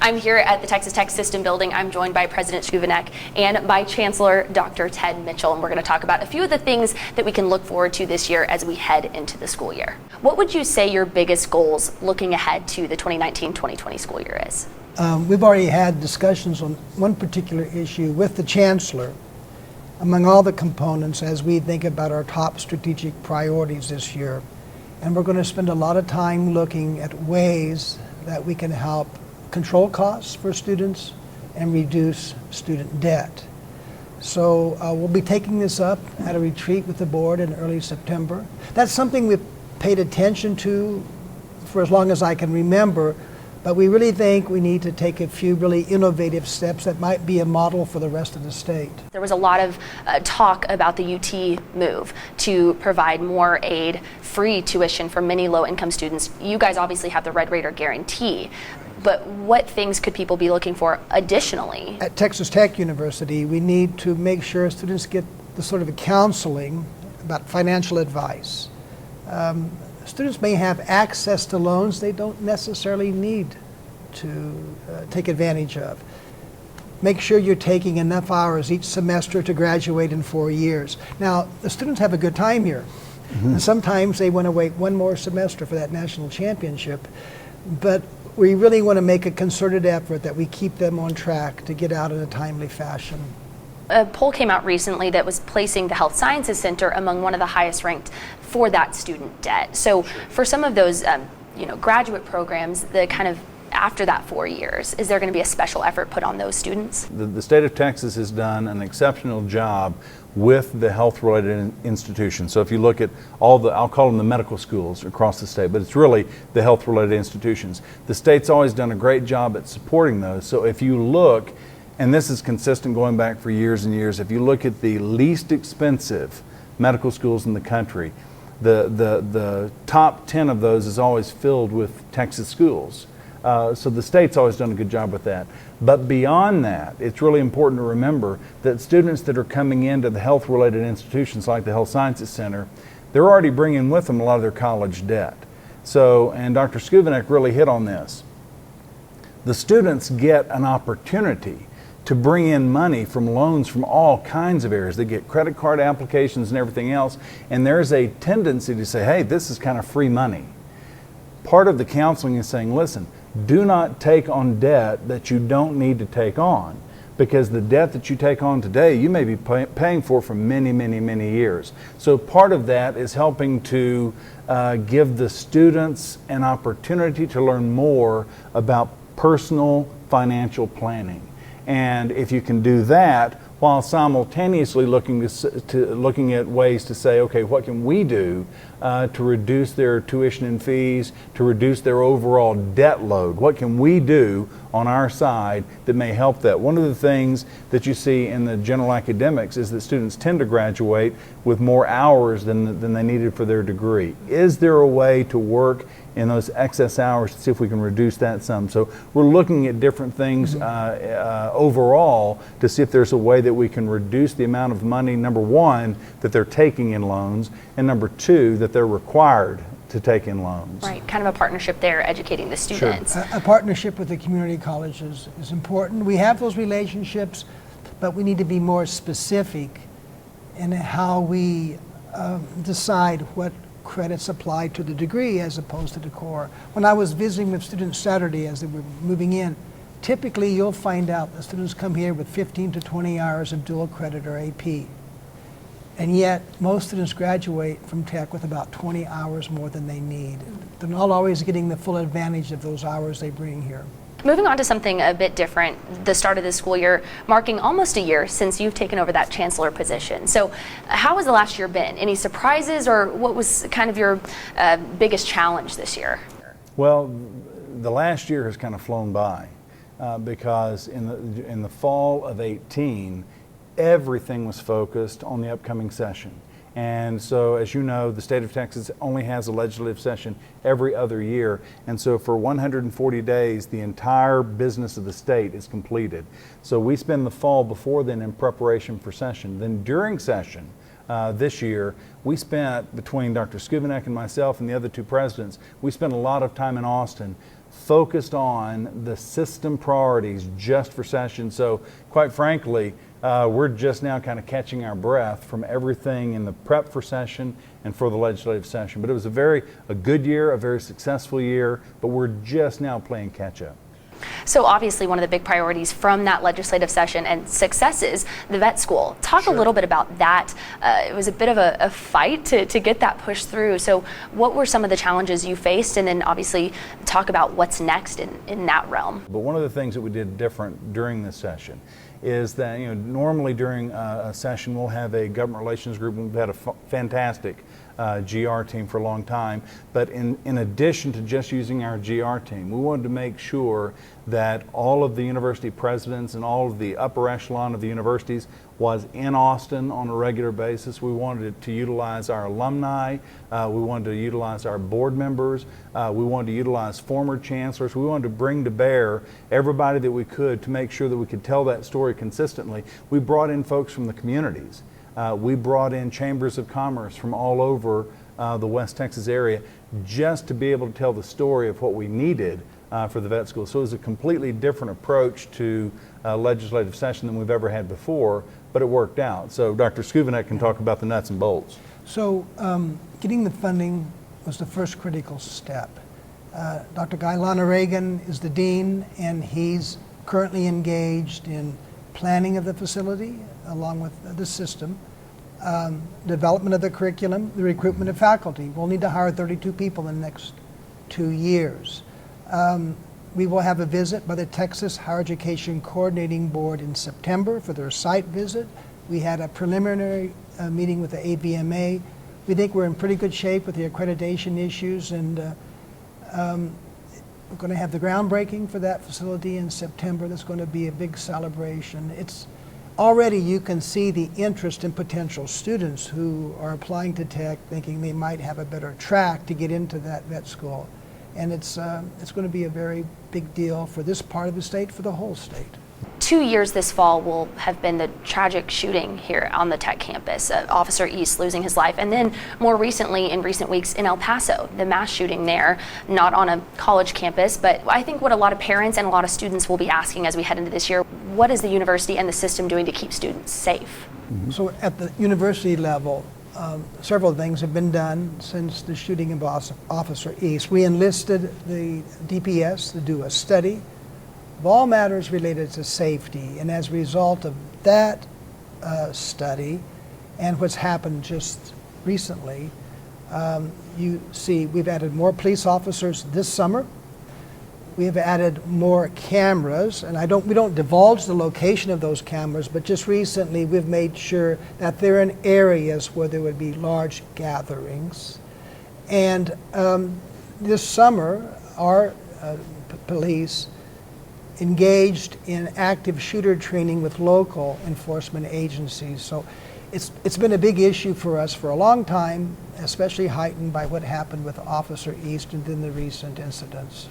I'm here at the Texas Tech System building. I'm joined by President Skuvanek and by Chancellor Dr. Ted Mitchell, and we're going to talk about a few of the things that we can look forward to this year as we head into the school year. What would you say your biggest goals looking ahead to the 2019-2020 school year is? We've already had discussions on one particular issue with the Chancellor among all the components as we think about our top strategic priorities this year. And we're going to spend a lot of time looking at ways that we can help control costs for students and reduce student debt. So we'll be taking this up at a retreat with the board in early September. That's something we've paid attention to for as long as I can remember, but we really think we need to take a few really innovative steps that might be a model for the rest of the state. There was a lot of talk about the UT move to provide more aid, free tuition for many low-income students. You guys obviously have the Red Raider guarantee, but what things could people be looking for additionally? At Texas Tech University, we need to make sure students get the sort of counseling about financial advice. Students may have access to loans they don't necessarily need to take advantage of. Make sure you're taking enough hours each semester to graduate in 4 years. Now, the students have a good time here. And sometimes they want to wait one more semester for that national championship, but we really want to make a concerted effort that we keep them on track to get out in a timely fashion. A poll came out recently that was placing the Health Sciences Center among one of the highest ranked for that student debt. So for some of those graduate programs, the kind of after that 4 years, is there going to be a special effort put on those students? The state of Texas has done an exceptional job with the health-related institutions. So if you look at all the, I'll call them the medical schools across the state, but it's really the health-related institutions. The state's always done a great job at supporting those. So if you look, and this is consistent going back for years and years, if you look at the least expensive medical schools in the country, the top 10 of those is always filled with Texas schools. So the state's always done a good job with that. But beyond that, it's really important to remember that students that are coming into the health-related institutions like the Health Sciences Center, they're already bringing with them a lot of their college debt. So, and Dr. Skuvanek really hit on this. The students get an opportunity to bring in money from loans from all kinds of areas. They get credit card applications and everything else, and there's a tendency to say, hey, this is kind of free money. Part of the counseling is saying, listen, do not take on debt that you don't need to take on, because the debt that you take on today, you may be paying for many, many, many years. So part of that is helping to give the students an opportunity to learn more about personal financial planning. And if you can do that while simultaneously looking at ways to say, okay, what can we do to reduce their tuition and fees, to reduce their overall debt load? What can we do on our side that may help that? One of the things that you see in the general academics is that students tend to graduate with more hours than they needed for their degree. Is there a way to work in those excess hours to see if we can reduce that some? So we're looking at different things overall to see if there's a way that we can reduce the amount of money, number one, that they're taking in loans, and number two, that they're required to take in loans. Right, kind of a partnership there, educating the students. Sure. A partnership with the community colleges is important. We have those relationships, but we need to be more specific in how we decide what credits apply to the degree as opposed to the core. When I was visiting with students Saturday as they were moving in, typically you'll find out that students come here with 15 to 20 hours of dual credit or AP. And yet most students graduate from Tech with about 20 hours more than they need. They're not always getting the full advantage of those hours they bring here. Moving on to something a bit different, the start of the school year marking almost a year since you've taken over that chancellor position. So how has the last year been? Any surprises, or what was kind of your biggest challenge this year? Well, the last year has kind of flown by because in the fall of 18, everything was focused on the upcoming session. And so, as you know, the state of Texas only has a legislative session every other year. And so for 140 days, the entire business of the state is completed. So we spend the fall before then in preparation for session. Then during session this year, we spent, between Dr. Skuvanek and myself and the other two presidents, we spent a lot of time in Austin focused on the system priorities just for session. So quite frankly, we're just now kind of catching our breath from everything in the prep for session and for the legislative session. But it was a good year, a very successful year, but we're just now playing catch up. So obviously one of the big priorities from that legislative session and successes, the vet school. Talk Sure. a little bit about that. It was a bit of a fight to get that pushed through. So what were some of the challenges you faced, and then obviously talk about what's next in that realm. But one of the things that we did different during this session is that, normally during a session we'll have a government relations group. We've had a fantastic GR team for a long time, but in addition to just using our GR team, we wanted to make sure that all of the university presidents and all of the upper echelon of the universities was in Austin on a regular basis. We wanted to utilize our alumni, we wanted to utilize our board members, we wanted to utilize former chancellors. We wanted to bring to bear everybody that we could to make sure that we could tell that story consistently. We brought in folks from the communities. We brought in chambers of commerce from all over the West Texas area just to be able to tell the story of what we needed for the vet school. So it was a completely different approach to legislative session than we've ever had before, but it worked out. So Dr. Skuvenek can talk about the nuts and bolts. So getting the funding was the first critical step. Dr. Guy Lana-Reagan is the dean, and he's currently engaged in planning of the facility along with the system, development of the curriculum, the recruitment of faculty. We'll need to hire 32 people in the next 2 years. We will have a visit by the Texas Higher Education Coordinating Board in September for their site visit. We had a preliminary meeting with the ABMA. We think we're in pretty good shape with the accreditation issues, and we're going to have the groundbreaking for that facility in September. That's going to be a big celebration. It's already, you can see the interest in potential students who are applying to Tech thinking they might have a better track to get into that vet school. And it's going to be a very big deal for this part of the state, for the whole state. 2 years this fall will have been the tragic shooting here on the Tech campus, Officer East losing his life, and then more recently, in recent weeks, in El Paso, the mass shooting there, not on a college campus, but I think what a lot of parents and a lot of students will be asking as we head into this year, what is the university and the system doing to keep students safe? So at the university level, several things have been done since the shooting of Officer East. We enlisted the DPS to do a study of all matters related to safety, and as a result of that study and what's happened just recently, you see we've added more police officers this summer. We have added more cameras, and we don't divulge the location of those cameras, but just recently we've made sure that they're in areas where there would be large gatherings. And this summer, our police engaged in active shooter training with local enforcement agencies. So it's been a big issue for us for a long time, especially heightened by what happened with Officer East and then the recent incidents.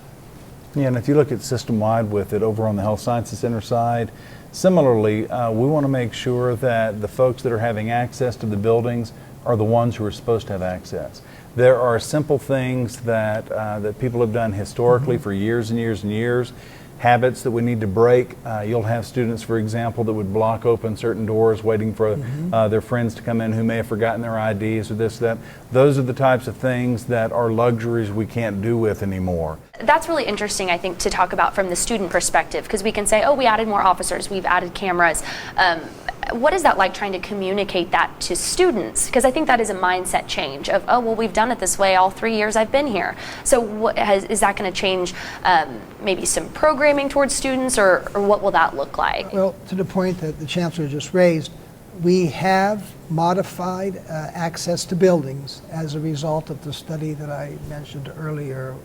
Yeah, and if you look at system-wide with it over on the Health Sciences Center side, similarly, we want to make sure that the folks that are having access to the buildings are the ones who are supposed to have access. There are simple things that, that people have done historically for years and years and years, habits that we need to break. You'll have students, for example, that would block open certain doors waiting for their friends to come in who may have forgotten their IDs or this, that. Those are the types of things that are luxuries we can't do with anymore. That's really interesting, I think, to talk about from the student perspective, because we can say, oh, we added more officers, we've added cameras. What is that like trying to communicate that to students? Because I think that is a mindset change of, oh, well, we've done it this way all 3 years I've been here. So is that going to change maybe some programming towards students, or what will that look like? Well, to the point that the Chancellor just raised, we have modified access to buildings as a result of the study that I mentioned earlier.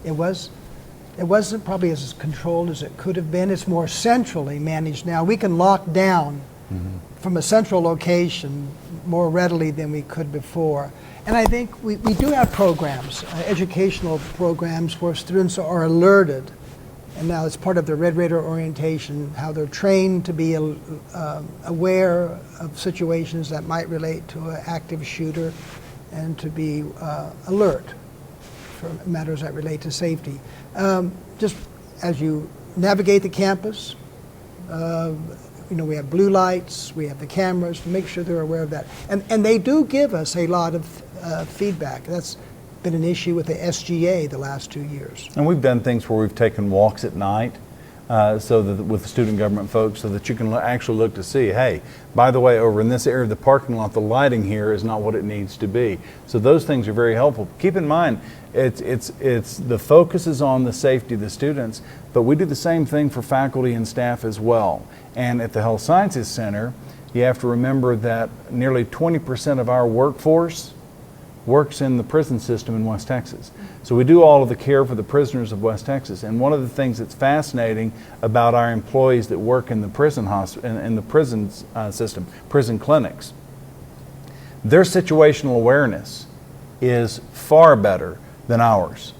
It wasn't probably as controlled as it could have been. It's more centrally managed now. We can lock down from a central location more readily than we could before. And I think we do have programs, educational programs where students are alerted. And now it's part of their Red Raider orientation, how they're trained to be aware of situations that might relate to an active shooter and to be alert for matters that relate to safety. Just as you navigate the campus, we have blue lights, we have the cameras, to make sure they're aware of that. And they do give us a lot of feedback. That's been an issue with the SGA the last 2 years. And we've done things where we've taken walks at night so that with the student government folks, so that you can actually look to see, hey, by the way, over in this area of the parking lot, the lighting here is not what it needs to be. So those things are very helpful. Keep in mind, it's the focus is on the safety of the students, but we do the same thing for faculty and staff as well. And at the Health Sciences Center, you have to remember that nearly 20% of our workforce works in the prison system in West Texas. So we do all of the care for the prisoners of West Texas. And one of the things that's fascinating about our employees that work in the prison in the prison system, prison clinics, their situational awareness is far better than ours.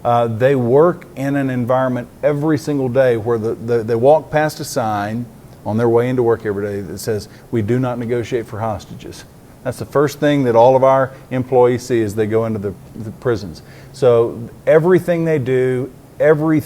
They work in an environment every single day where they walk past a sign on their way into work every day that says, "We do not negotiate for hostages." That's the first thing that all of our employees see as they go into the prisons. So everything they do, every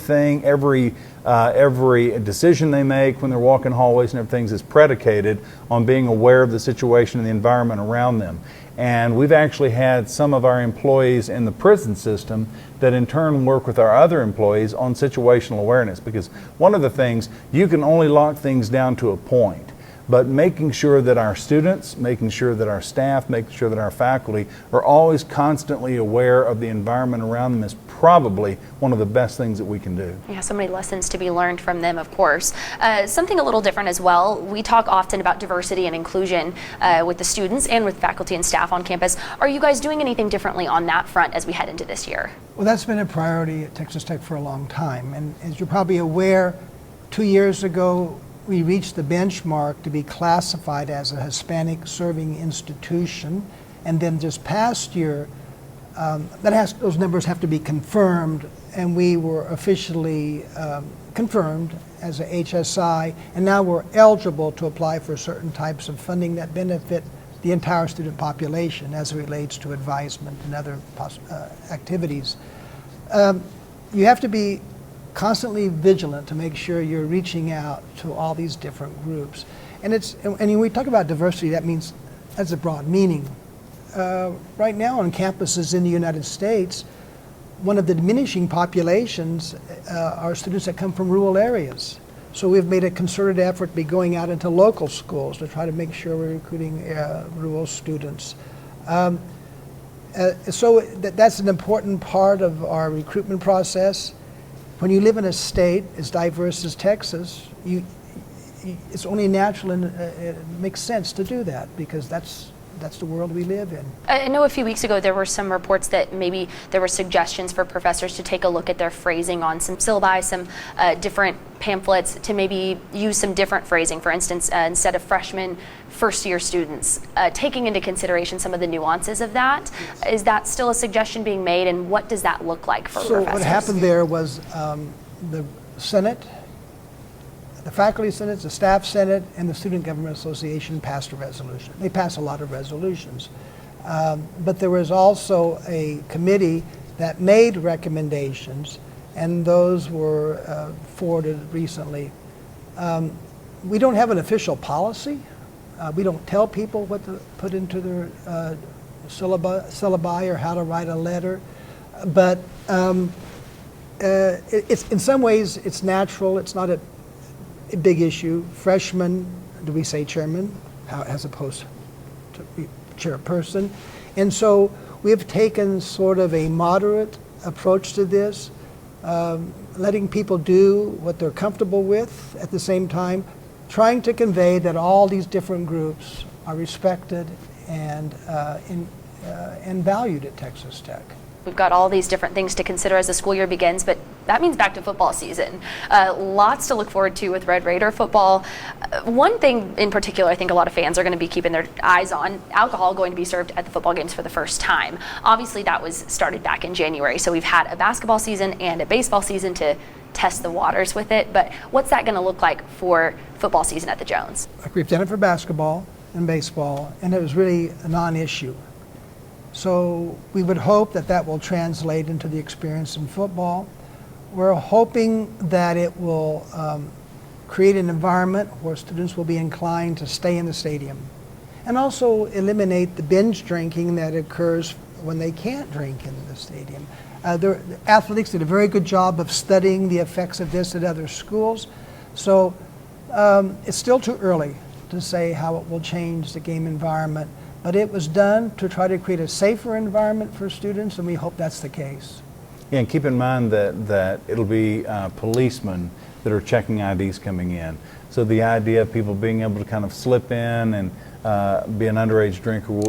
decision they make when they're walking hallways and everything is predicated on being aware of the situation and the environment around them. And we've actually had some of our employees in the prison system that in turn work with our other employees on situational awareness, because one of the things, you can only lock things down to a point. But making sure that our students, making sure that our staff, making sure that our faculty are always constantly aware of the environment around them is probably one of the best things that we can do. Yeah, so many lessons to be learned from them, of course. Something a little different as well, we talk often about diversity and inclusion with the students and with faculty and staff on campus. Are you guys doing anything differently on that front as we head into this year? Well, that's been a priority at Texas Tech for a long time. And as you're probably aware, 2 years ago, we reached the benchmark to be classified as a Hispanic serving institution. And then this past year, those numbers have to be confirmed, and we were officially confirmed as a HSI, and now we're eligible to apply for certain types of funding that benefit the entire student population as it relates to advisement and other activities. You have to be constantly vigilant to make sure you're reaching out to all these different groups. And when we talk about diversity, that means, that's a broad meaning. Right now on campuses in the United States, one of the diminishing populations are students that come from rural areas. So we've made a concerted effort to be going out into local schools to try to make sure we're recruiting rural students. So that's an important part of our recruitment process. When you live in a state as diverse as Texas, it's only natural and it makes sense to do that, because that's the world we live in. I know a few weeks ago there were some reports that maybe there were suggestions for professors to take a look at their phrasing on some syllabi, some different pamphlets, to maybe use some different phrasing. For instance, instead of freshmen, first-year students, taking into consideration some of the nuances of that. Yes. Is that still a suggestion being made, and what does that look like for professors? So what happened there was the Senate, the Faculty Senate, the Staff Senate, and the Student Government Association passed a resolution. They passed a lot of resolutions. But there was also a committee that made recommendations, and those were forwarded recently. We don't have an official policy. We don't tell people what to put into their syllabi or how to write a letter. But it's, in some ways, it's natural. It's not a big issue. Freshmen, do we say chairman as opposed to chairperson? And so we've taken sort of a moderate approach to this, letting people do what they're comfortable with, at the same time trying to convey that all these different groups are respected and valued at Texas Tech. We've got all these different things to consider as the school year begins, but that means back to football season. Lots to look forward to with Red Raider football. One thing in particular I think a lot of fans are going to be keeping their eyes on, alcohol going to be served at the football games for the first time. Obviously that was started back in January, so we've had a basketball season and a baseball season to test the waters with it, but what's that going to look like for football season at the Jones? We've done it for basketball and baseball, and it was really a non-issue. So we would hope that that will translate into the experience in football. We're hoping that it will create an environment where students will be inclined to stay in the stadium, and also eliminate the binge drinking that occurs when they can't drink in the stadium. The athletics did a very good job of studying the effects of this at other schools. So it's still too early to say how it will change the game environment, but it was done to try to create a safer environment for students, and we hope that's the case. Yeah, and keep in mind that it'll be policemen that are checking IDs coming in. So the idea of people being able to kind of slip in and be an underage drinker,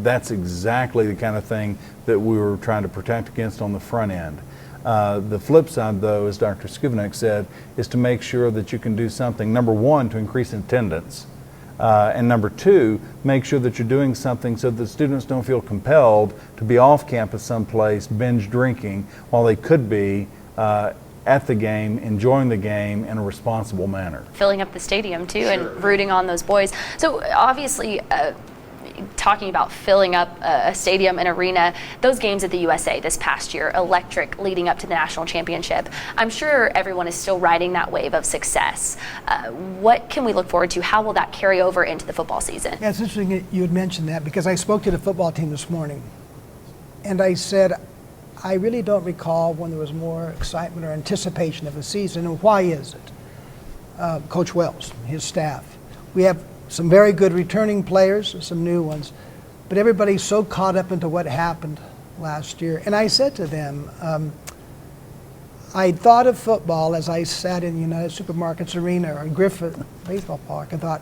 that's exactly the kind of thing that we were trying to protect against on the front end. The flip side, though, as Dr. Skuvenek said, is to make sure that you can do something, number one, to increase attendance, and number two, make sure that you're doing something so that students don't feel compelled to be off campus someplace binge drinking while they could be at the game, enjoying the game in a responsible manner. Filling up the stadium too, and rooting on those boys. So obviously, talking about filling up a stadium, an arena, those games at the USA this past year, electric, leading up to the national championship. I'm sure everyone is still riding that wave of success. What can we look forward to? How will that carry over into the football season? Yeah, it's interesting that you had mentioned that, because I spoke to the football team this morning, and I said, I really don't recall when there was more excitement or anticipation of a season, and why is it? Coach Wells, his staff. We have some very good returning players, some new ones, but everybody's so caught up into what happened last year. And I said to them, I thought of football as I sat in United Supermarkets Arena or Griffith Baseball Park. I thought,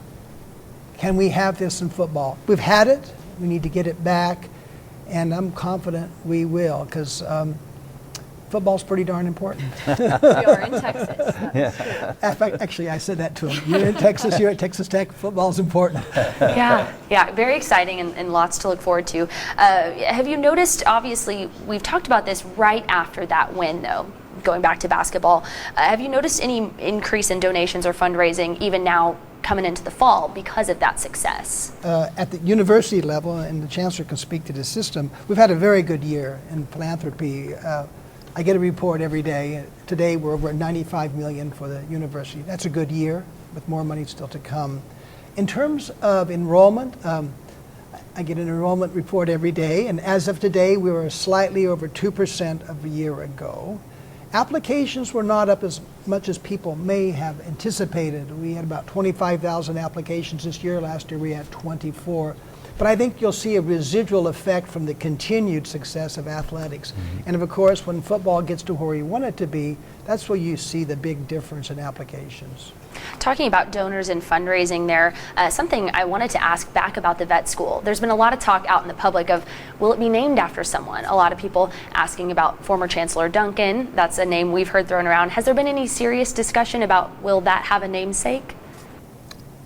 can we have this in football? We've had it, we need to get it back. And I'm confident we will, because football's pretty darn important. We are in Texas. Yeah. Actually, I said that to him. You're in Texas, you're at Texas Tech, football's important. Yeah, very exciting and lots to look forward to. Have you noticed, obviously, we've talked about this right after that win, though, going back to basketball. Have you noticed any increase in donations or fundraising even now coming into the fall because of that success? At the university level, and the chancellor can speak to the system, we've had a very good year in philanthropy. I get a report every day. Today we're over $95 million for the university. That's a good year, with more money still to come. In terms of enrollment, I get an enrollment report every day, and as of today we were slightly over 2% of a year ago. Applications were not up as much as people may have anticipated. We had about 25,000 applications this year. Last year we had 24. But I think you'll see a residual effect from the continued success of athletics. And of course, when football gets to where we want it to be, that's where you see the big difference in applications. Talking about donors and fundraising there, something I wanted to ask back about the vet school. There's been a lot of talk out in the public of, will it be named after someone? A lot of people asking about former Chancellor Duncan. That's a name we've heard thrown around. Has there been any serious discussion about, will that have a namesake?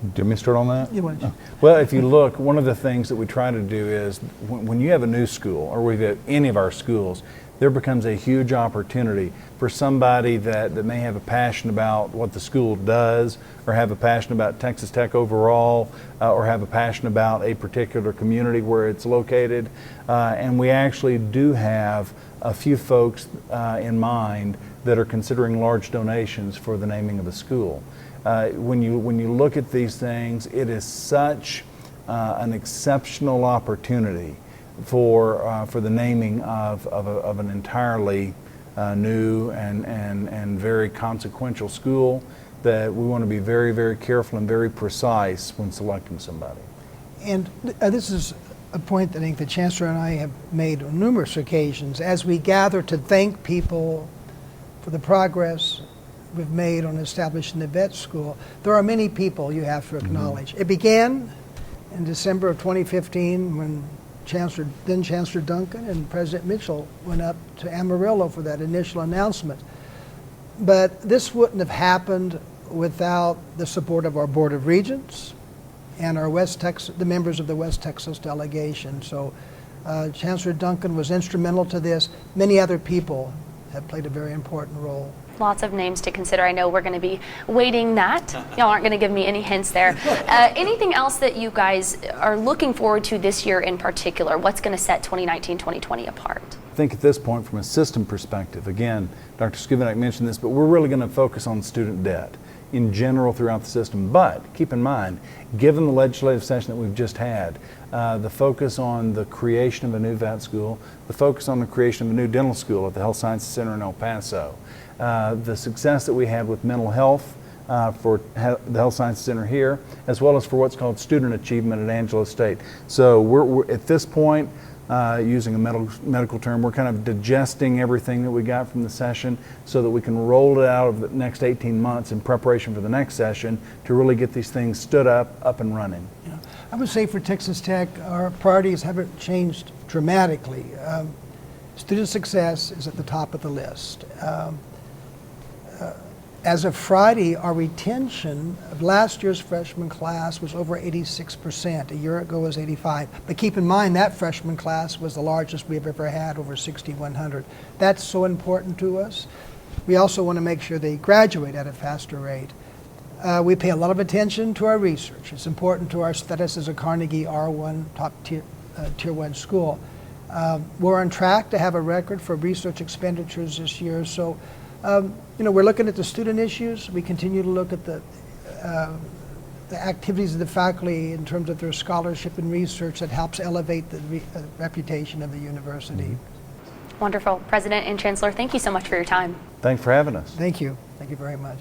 Do you want me to start on that? You want to? Well, if you look, one of the things that we try to do is when you have a new school, or we have any of our schools, there becomes a huge opportunity for somebody that may have a passion about what the school does, or have a passion about Texas Tech overall, or have a passion about a particular community where it's located. And we actually do have a few folks in mind that are considering large donations for the naming of a school. When you look at these things, it is such an exceptional opportunity for the naming of an entirely new and very consequential school, that we want to be very, very careful and very precise when selecting somebody. And this is a point that I think the Chancellor and I have made on numerous occasions. As we gather to thank people for the progress we've made on establishing the vet school, there are many people you have to acknowledge. It began in December of 2015 when then Chancellor Duncan and President Mitchell went up to Amarillo for that initial announcement. But this wouldn't have happened without the support of our Board of Regents and our the members of the West Texas delegation. So Chancellor Duncan was instrumental to this. Many other people have played a very important role. Lots of names to consider. I know we're going to be waiting that. Y'all aren't going to give me any hints there. Anything else that you guys are looking forward to this year in particular? What's going to set 2019-2020 apart? I think at this point, from a system perspective, again, Dr. Skubinak mentioned this, but we're really going to focus on student debt in general throughout the system. But keep in mind, given the legislative session that we've just had, the focus on the creation of a new vet school, the focus on the creation of a new dental school at the Health Sciences Center in El Paso, the success that we had with mental health for the Health Sciences Center here, as well as for what's called student achievement at Angelo State. So we're at this point, using a medical term, we're kind of digesting everything that we got from the session so that we can roll it out over the next 18 months in preparation for the next session to really get these things stood up and running. Yeah. I would say for Texas Tech, our priorities haven't changed dramatically. Student success is at the top of the list. As of Friday, our retention of last year's freshman class was over 86%. A year ago was 85%. But keep in mind that freshman class was the largest we've ever had, over 6,100. That's so important to us. We also want to make sure they graduate at a faster rate. We pay a lot of attention to our research. It's important to our status as a Carnegie R1 top tier 1 school. We're on track to have a record for research expenditures this year. So, we're looking at the student issues. We continue to look at the activities of the faculty in terms of their scholarship and research that helps elevate the reputation of the university. Mm-hmm. Wonderful. President and Chancellor, thank you so much for your time. Thanks for having us. Thank you. Thank you very much.